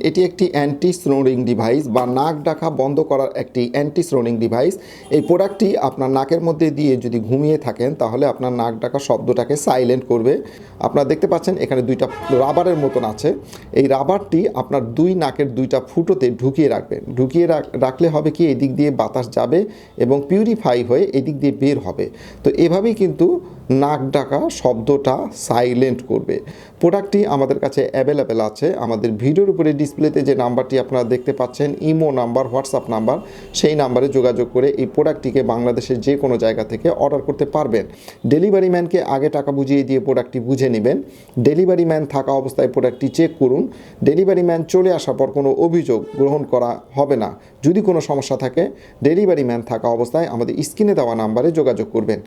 এটি একটি anti snoring device বা নাক ডাকা বন্ধ করার একটি অ্যান্টি স্নোরিং ডিভাইস। এই প্রোডাক্টটি আপনার নাকের মধ্যে দিয়ে যদি ঘুমিয়ে থাকেন তাহলে আপনার নাক ডাকা শব্দটাকে সাইলেন্ট করবে। আপনারা দেখতে পাচ্ছেন এখানে দুইটা রাবারের মতন আছে। এই রাবারটি আপনার দুই নাকের দুইটা ফুটোতে ঢুকিয়ে রাখবেন। ঢুকিয়ে রাখলে হবে কি, এদিক দিয়ে বাতাস যাবে এবং পিউরিফাই হয়ে এদিক দিয়ে বের হবে। তো এভাবেই কিন্তু নাক ডাকা শব্দটা সাইলেন্ট করবে। প্রোডাক্টটি আমাদের কাছে অ্যাভেলেবেল আছে। আমাদের ভিডিওর উপরে ডিসপ্লেতে যে নাম্বারটি আপনারা দেখতে পাচ্ছেন, ইমো নাম্বার, হোয়াটসঅ্যাপ নাম্বার, সেই নাম্বারে যোগাযোগ করে এই প্রোডাক্টটিকে বাংলাদেশের যে কোনো জায়গা থেকে অর্ডার করতে পারবেন। ডেলিভারি ম্যানকে আগে টাকা বুঝিয়ে দিয়ে প্রোডাক্টটি বুঝে নেবেন। ডেলিভারি ম্যান থাকা অবস্থায় প্রোডাক্টটি চেক করুন। ডেলিভারি ম্যান চলে আসার পর কোনো অভিযোগ গ্রহণ করা হবে না। যদি কোনো সমস্যা থাকে ডেলিভারি ম্যান থাকা অবস্থায় আমাদের স্ক্রিনে দেওয়া নাম্বারে যোগাযোগ করবেন।